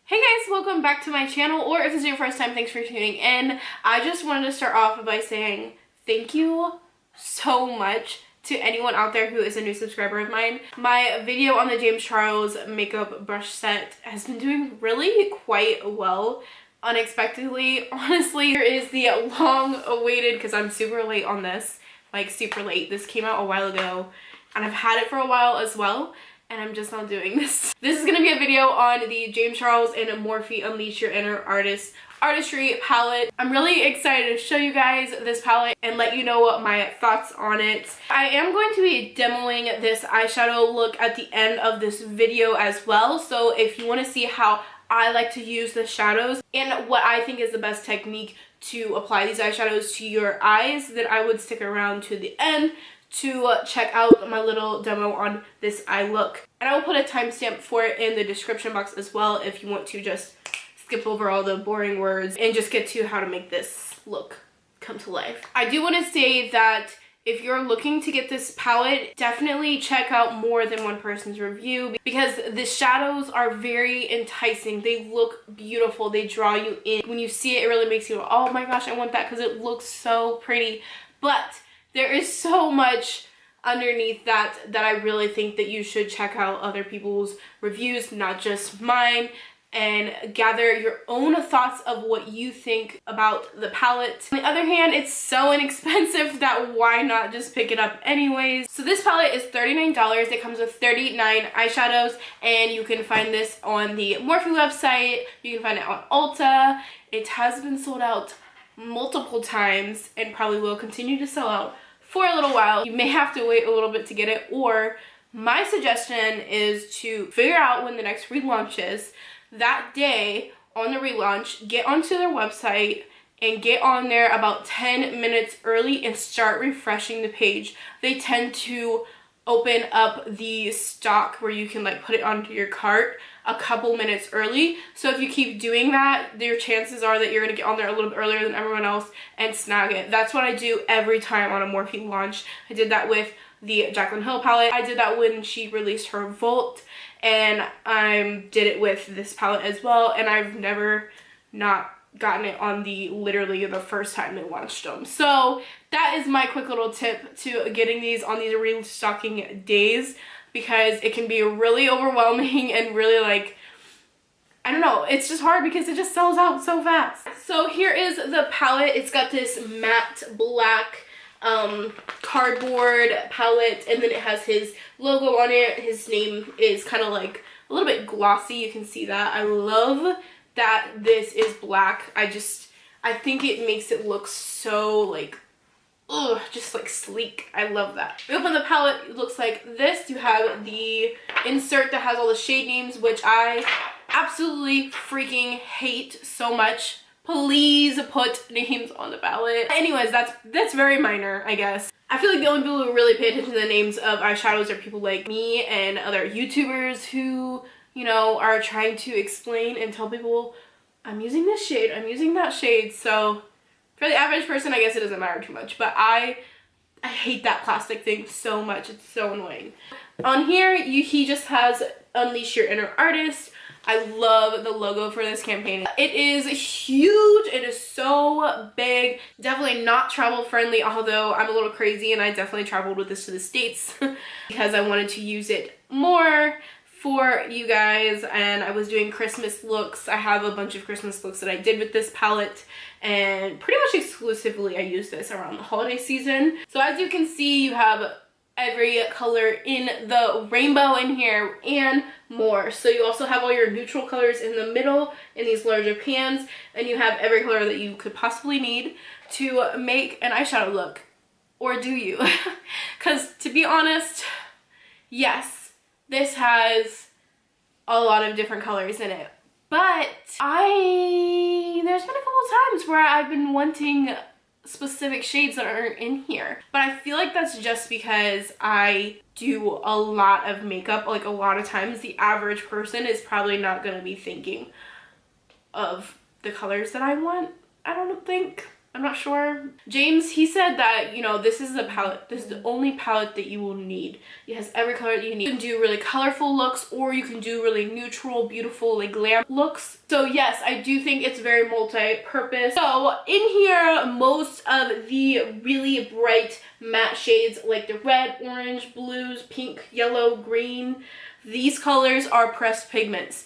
Hey guys, welcome back to my channel, or if this is your first time, thanks for tuning in. I just wanted to start off by saying thank you so much to anyone out there who is a new subscriber of mine. My video on the James Charles makeup brush set has been doing really quite well, unexpectedly. Honestly, here is the long awaited, because I'm super late on this, like super late. This came out a while ago and I've had it for a while as well, and I'm just not doing this. This is gonna be a video on the James Charles and Morphe Unleash Your Inner Artistry palette. I'm really excited to show you guys this palette and let you know what my thoughts on it. I am going to be demoing this eyeshadow look at the end of this video as well, so if you want to see how I like to use the shadows and what I think is the best technique to apply these eyeshadows to your eyes, then I would stick around to the end to check out my little demo on this eye look. And I will put a timestamp for it in the description box as well if you want to just skip over all the boring words and just get to how to make this look come to life. I do want to say that if you're looking to get this palette, definitely check out more than one person's review, because the shadows are very enticing. They look beautiful. They draw you in. When you see it, it really makes you go, oh my gosh, I want that, because it looks so pretty. But there is so much underneath that I really think that you should check out other people's reviews, not just mine, and gather your own thoughts of what you think about the palette. On the other hand, it's so inexpensive that why not just pick it up anyways. So this palette is $39. It comes with 39 eyeshadows, and you can find this on the Morphe website. You can find it on Ulta. It has been sold out multiple times and probably will continue to sell out for a little while. You may have to wait a little bit to get it, or my suggestion is to figure out when the next relaunch is. That day on the relaunch, get onto their website and get on there about 10 minutes early and start refreshing the page. They tend to open up the stock where you can like put it onto your cart a couple minutes early. So if you keep doing that, your chances are that you're gonna get on there a little bit earlier than everyone else and snag it. That's what I do every time on a Morphe launch. I did that with the Jaclyn Hill palette. I did that when she released her Volt, and I did it with this palette as well, and I've never not gotten it on literally the first time they launched them. So that is my quick little tip to getting these on these restocking days, because it can be really overwhelming and really like, I don't know, it's just hard because it just sells out so fast. So here is the palette. It's got this matte black cardboard palette, and then it has his logo on it. His name is kind of like a little bit glossy. You can see that. I love that this is black. I think it makes it look so like, ugh, just like sleek. I love that. We open the palette, it looks like this. You have the insert that has all the shade names, which I absolutely freaking hate so much. Please put names on the palette. Anyways, that's very minor, I guess. I feel like the only people who really pay attention to the names of eyeshadows are people like me and other YouTubers who, you know, are trying to explain and tell people, I'm using this shade, I'm using that shade. So for the average person, I guess it doesn't matter too much, but I hate that plastic thing so much. It's so annoying. On here, he just has Unleash Your Inner Artist. I love the logo for this campaign. It is huge. It is so big. Definitely not travel friendly, although I'm a little crazy and I definitely traveled with this to the States because I wanted to use it more for you guys, and I was doing Christmas looks. I have a bunch of Christmas looks that I did with this palette, and pretty much exclusively I use this around the holiday season. So as you can see, you have every color in the rainbow in here and more. So you also have all your neutral colors in the middle in these larger pans, and you have every color that you could possibly need to make an eyeshadow look. Or do you? Because to be honest, yes, this has a lot of different colors in it, but there's been a couple of times where I've been wanting specific shades that aren't in here, but I feel like that's just because I do a lot of makeup. Like a lot of times the average person is probably not going to be thinking of the colors that I want. I don't think I'm not sure. James, he said that, you know, this is the palette. This is the only palette that you will need. It has every color that you need. You can do really colorful looks, or you can do really neutral, beautiful, like glam looks. So yes, I do think it's very multi-purpose. So in here, most of the really bright matte shades like the red, orange, blues, pink, yellow, green, these colors are pressed pigments.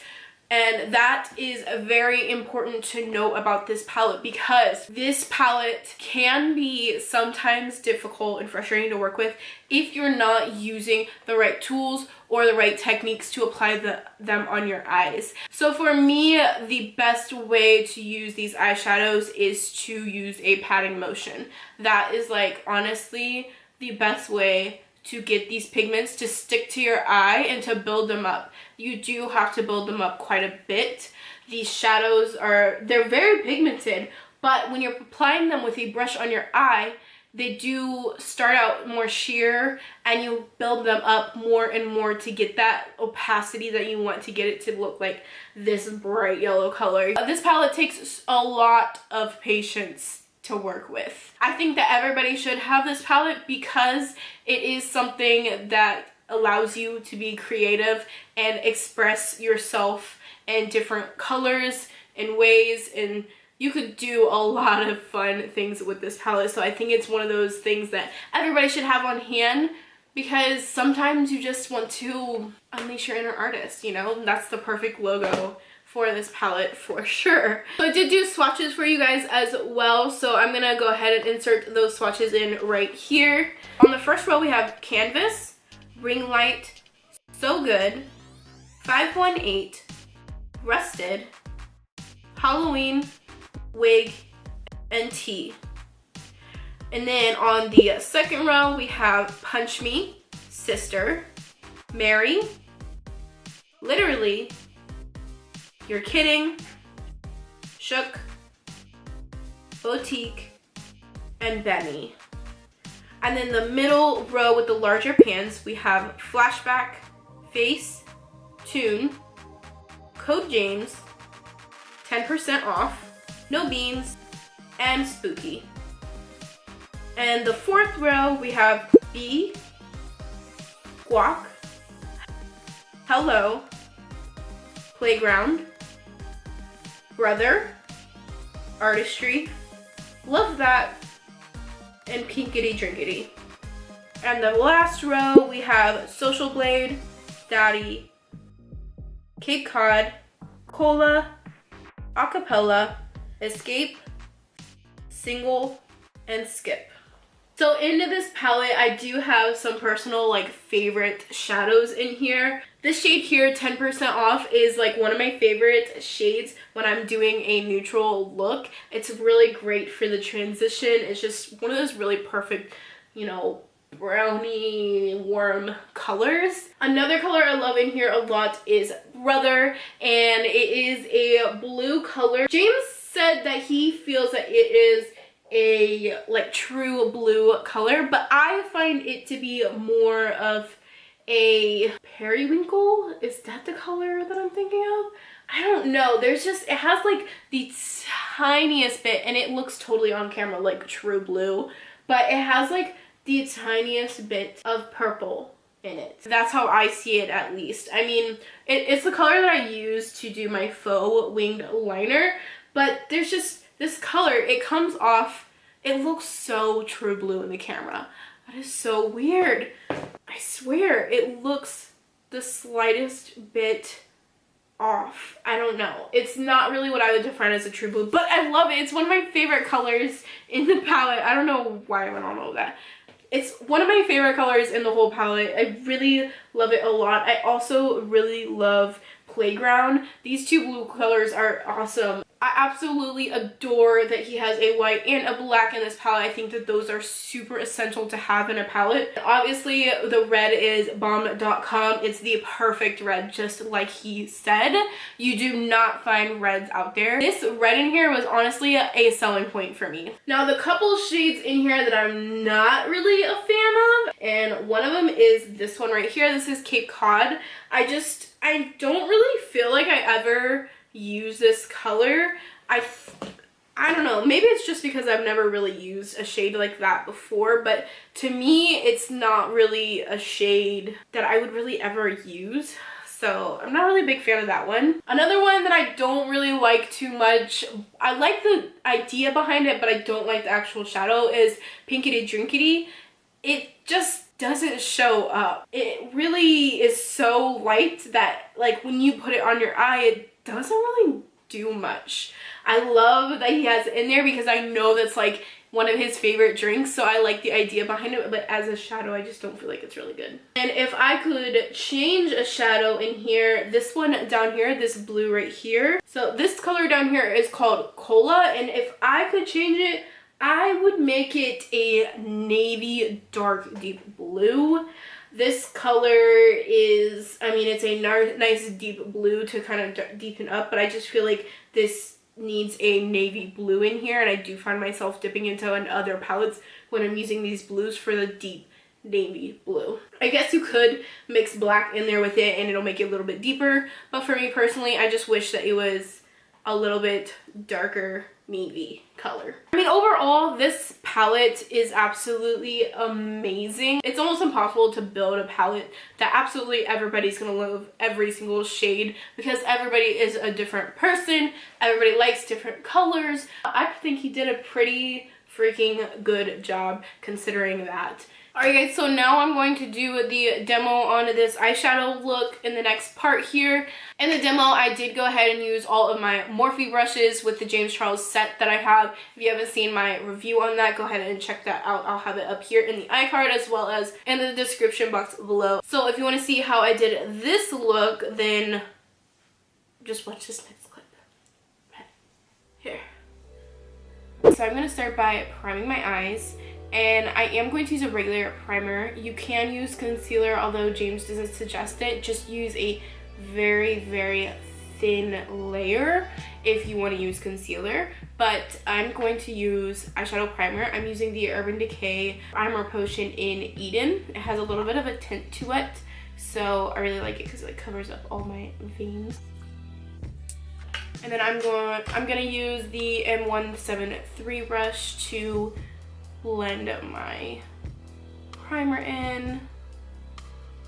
And that is very important to know about this palette, because this palette can be sometimes difficult and frustrating to work with if you're not using the right tools or the right techniques to apply them on your eyes. So for me, the best way to use these eyeshadows is to use a patting motion. That is like honestly the best way to get these pigments to stick to your eye and to build them up. You do have to build them up quite a bit. These shadows they're very pigmented, but when you're applying them with a brush on your eye, they do start out more sheer, and you build them up more and more to get that opacity that you want to get it to look like this bright yellow color. This palette takes a lot of patience to work with. I think that everybody should have this palette because it is something that allows you to be creative and express yourself in different colors and ways, and you could do a lot of fun things with this palette. So I think it's one of those things that everybody should have on hand, because sometimes you just want to unleash your inner artist, you know? That's the perfect logo for this palette for sure. So I did do swatches for you guys as well, so I'm gonna go ahead and insert those swatches in right here. On the first row we have Canvas, Ring Light, So Good, 518, Rusted, Halloween, Wig, and Tea. And then on the second row we have Punch Me, Sister, Mary, Literally, You're Kidding, Shook, Boutique, and Benny. And then the middle row with the larger pans, we have Flashback, Face, Tune, Code James, 10% off, No Beans, and Spooky. And the fourth row, we have B, Guac, Hello, Playground, Brother, Artistry, Love That, and Pinkity Drinkity. And the last row, we have Social Blade, Daddy, Cape Cod, Cola, Acapella, Escape, Single, and Skip. So into this palette, I do have some personal like favorite shadows in here. This shade here, 10% off, is like one of my favorite shades when I'm doing a neutral look. It's really great for the transition. It's just one of those really perfect, you know, brownie warm colors. Another color I love in here a lot is Brother, and it is a blue color. James said that he feels that it is a like true blue color, but I find it to be more of a periwinkle. Is that the color that I'm thinking of? I don't know. There's just, it has like the tiniest bit, and it looks totally on camera like true blue, but it has like the tiniest bit of purple in it. That's how I see it, at least. I mean, it's the color that I use to do my faux winged liner, but there's just this color, it comes off, it looks so true blue in the camera. That is so weird. I swear, it looks the slightest bit off. I don't know. It's not really what I would define as a true blue, but I love it. It's one of my favorite colors in the palette. I don't know why I went on all of that. It's one of my favorite colors in the whole palette. I really love it a lot. I also really love Playground. These two blue colors are awesome. I absolutely adore that he has a white and a black in this palette. I think that those are super essential to have in a palette. Obviously, the red is bomb.com. It's the perfect red, just like he said. You do not find reds out there. This red in here was honestly a selling point for me. Now, the couple shades in here that I'm not really a fan of, and one of them is this one right here. This is Cape Cod. I don't really feel like I ever use this color. I I don't know, maybe it's just because I've never really used a shade like that before, but to me it's not really a shade that I would really ever use. So I'm not really a big fan of that one. Another one that I don't really like too much, I like the idea behind it, but I don't like the actual shadow, is Pinkity Drinkity. It just doesn't show up. It really is so light that like when you put it on your eye, it doesn't really do much. I love that he has it in there because I know that's like one of his favorite drinks, so I like the idea behind it, but as a shadow I just don't feel like it's really good. And if I could change a shadow in here, this one down here, this blue right here, so this color down here is called Cola, and if I could change it, I would make it a navy dark deep blue. This color is, I mean, it's a nice deep blue to kind of deepen up, but I just feel like this needs a navy blue in here, and I do find myself dipping into other palettes when I'm using these blues for the deep navy blue. I guess you could mix black in there with it and it'll make it a little bit deeper, but for me personally, I just wish that it was a little bit darker navy color. I mean, overall this palette is absolutely amazing. It's almost impossible to build a palette that absolutely everybody's gonna love every single shade, because everybody is a different person, everybody likes different colors. I think he did a pretty freaking good job considering that. Alright guys, so now I'm going to do the demo on this eyeshadow look in the next part here. In the demo, I did go ahead and use all of my Morphe brushes with the James Charles set that I have. If you haven't seen my review on that, go ahead and check that out. I'll have it up here in the iCard as well as in the description box below. So if you want to see how I did this look, then just watch this next clip. Here. So I'm going to start by priming my eyes. And I am going to use a regular primer. You can use concealer, although James doesn't suggest it. Just use a very, very thin layer if you want to use concealer. But I'm going to use eyeshadow primer. I'm using the Urban Decay Primer Potion in Eden. It has a little bit of a tint to it, so I really like it because it covers up all my veins. And then I'm gonna use the M173 brush to blend my primer in.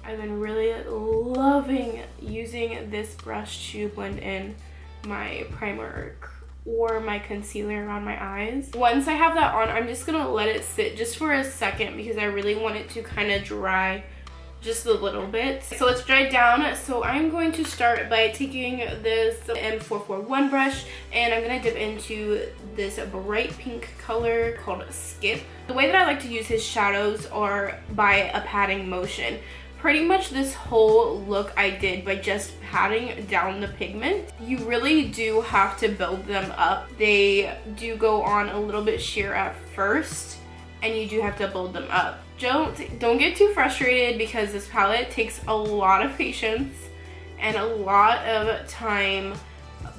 I've been really loving using this brush to blend in my primer or my concealer around my eyes. Once I have that on, I'm just gonna let it sit just for a second because I really want it to kind of dry just a little bit. So let's dry down. So I'm going to start by taking this M441 brush and I'm gonna dip into this bright pink color called Skip. The way that I like to use his shadows are by a patting motion. Pretty much this whole look I did by just patting down the pigment. You really do have to build them up. They do go on a little bit sheer at first and you do have to build them up. Don't get too frustrated because this palette takes a lot of patience and a lot of time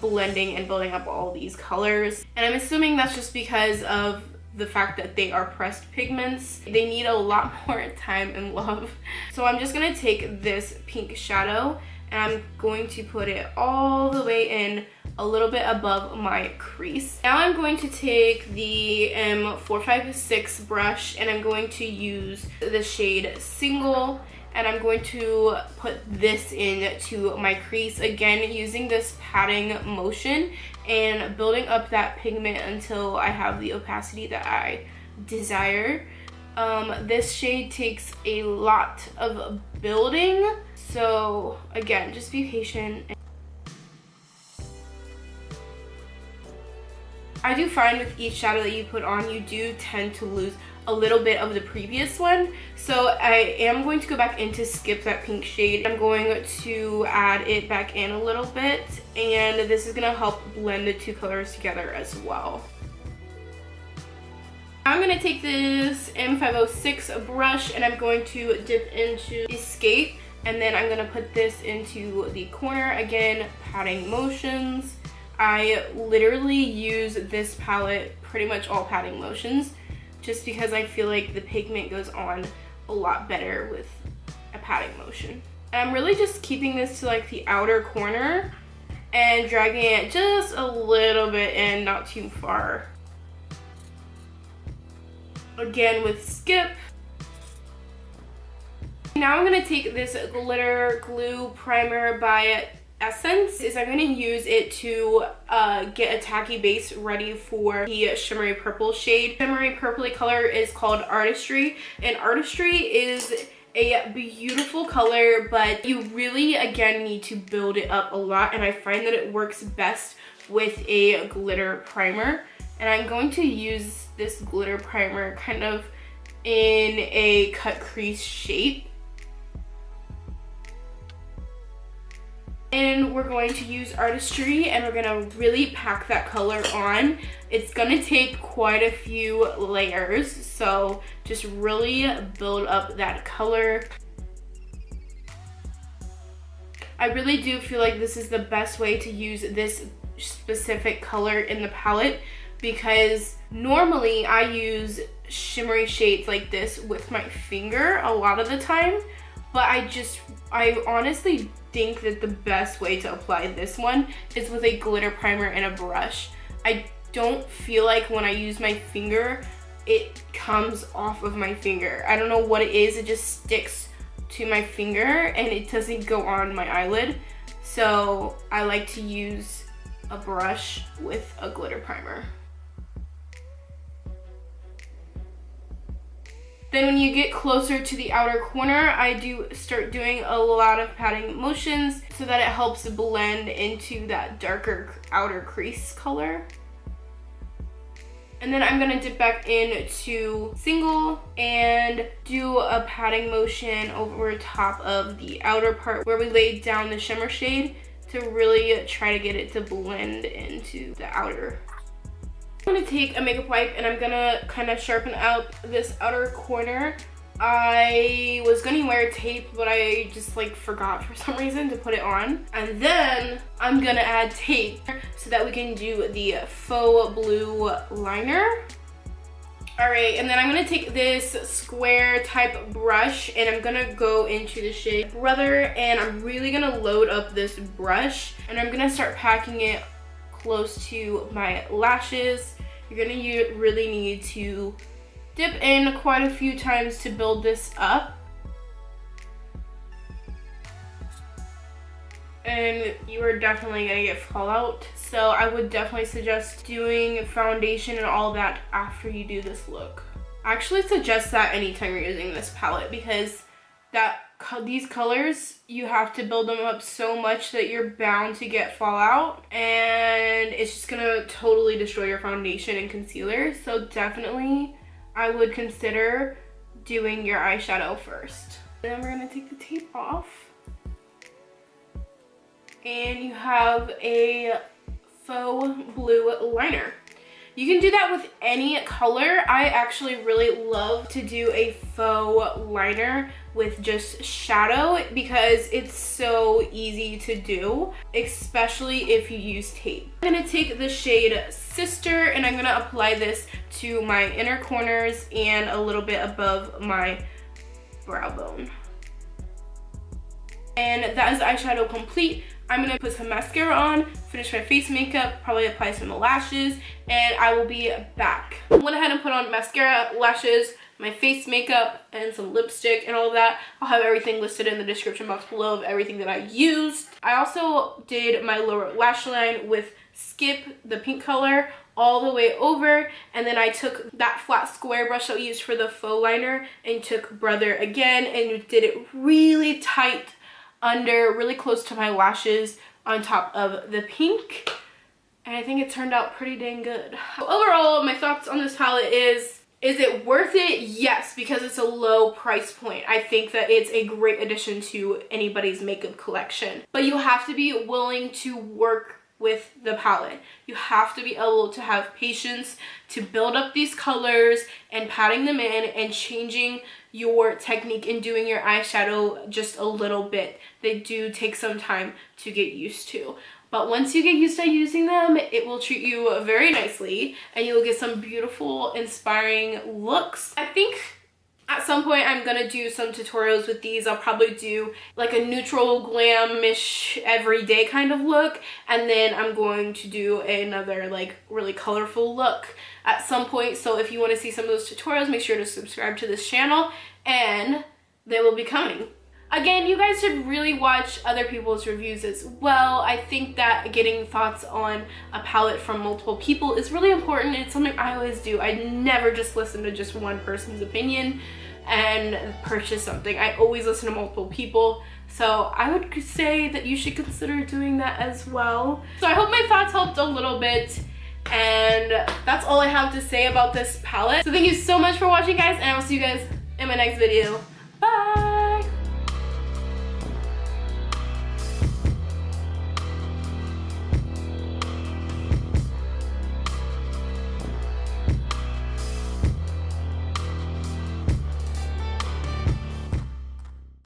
blending and building up all these colors. And I'm assuming that's just because of the fact that they are pressed pigments. They need a lot more time and love. So I'm just gonna take this pink shadow and I'm going to put it all the way in a little bit above my crease. Now I'm going to take the M456 brush and I'm going to use the shade Single and I'm going to put this into my crease, again using this patting motion and building up that pigment until I have the opacity that I desire. This shade takes a lot of building, so again, just be patient. I do find with each shadow that you put on, you do tend to lose a little bit of the previous one. So I am going to go back in to skip that pink shade. I'm going to add it back in a little bit, and this is gonna help blend the two colors together as well. I'm gonna take this M506 brush and I'm going to dip into Escape, and then I'm gonna put this into the corner, again, patting motions. I literally use this palette pretty much all patting motions just because I feel like the pigment goes on a lot better with a patting motion. And I'm really just keeping this to like the outer corner and dragging it just a little bit in, not too far. Again with Skip. Now I'm going to take this glitter glue primer by Essence. I'm going to use it to get a tacky base ready for the shimmery purple shade. Shimmery purpley color is called Artistry, and Artistry is a beautiful color, but you really again need to build it up a lot, and I find that it works best with a glitter primer. And I'm going to use this glitter primer kind of in a cut crease shape. And we're going to use Artistry, and we're gonna really pack that color on. It's gonna take quite a few layers, so just really build up that color. I really do feel like this is the best way to use this specific color in the palette, because normally I use shimmery shades like this with my finger a lot of the time, but I honestly think that the best way to apply this one is with a glitter primer and a brush. I don't feel like when I use my finger, it comes off of my finger. I don't know what it is, it just sticks to my finger and it doesn't go on my eyelid. So I like to use a brush with a glitter primer. Then when you get closer to the outer corner, I do start doing a lot of patting motions so that it helps blend into that darker outer crease color. And then I'm gonna dip back into Single and do a patting motion over top of the outer part where we laid down the shimmer shade to really try to get it to blend into the outer. I'm gonna take a makeup wipe and I'm gonna kind of sharpen out this outer corner. I was gonna wear tape, but I just like forgot for some reason to put it on. And then I'm gonna add tape so that we can do the faux blue liner. All right, and then I'm gonna take this square type brush and I'm gonna go into the shade Brother, and I'm really gonna load up this brush and I'm gonna start packing it close to my lashes. You're gonna really need to dip in quite a few times to build this up. And you are definitely gonna get fallout. So I would definitely suggest doing foundation and all that after you do this look. I actually suggest that anytime you're using this palette, because these colors, you have to build them up so much that you're bound to get fallout, and it's just gonna totally destroy your foundation and concealer. So definitely I would consider doing your eyeshadow first. Then we're gonna take the tape off, and you have a faux blue liner. You can do that with any color. I actually really love to do a faux liner with just shadow because it's so easy to do, especially if you use tape. I'm gonna take the shade Sister and I'm gonna apply this to my inner corners and a little bit above my brow bone. And that is eyeshadow complete. I'm gonna put some mascara on, finish my face makeup, probably apply some lashes, and I will be back. I went ahead and put on mascara, lashes, my face makeup, and some lipstick and all of that. I'll have everything listed in the description box below of everything that I used. I also did my lower lash line with Skip, the pink color, all the way over, and then I took that flat square brush that we used for the faux liner and took Brother again and did it really tight under, really close to my lashes on top of the pink, and I think it turned out pretty dang good. Overall, my thoughts on this palette is it worth it? Yes, because it's a low price point. I think that it's a great addition to anybody's makeup collection, but you have to be willing to work with the palette. You have to be able to have patience to build up these colors and patting them in and changing your technique and doing your eyeshadow just a little bit. They do take some time to get used to. But once you get used to using them, it will treat you very nicely and you'll get some beautiful, inspiring looks. I think At some point, I'm gonna do some tutorials with these. I'll probably do like a neutral glam-ish everyday kind of look, and then I'm going to do another like really colorful look at some point. So if you want to see some of those tutorials, make sure to subscribe to this channel, and they will be coming. Again, you guys should really watch other people's reviews as well. I think that getting thoughts on a palette from multiple people is really important. It's something I always do. I never just listen to just one person's opinion and purchase something. I always listen to multiple people. So I would say that you should consider doing that as well. So I hope my thoughts helped a little bit. And that's all I have to say about this palette. So thank you so much for watching, guys, and I will see you guys in my next video.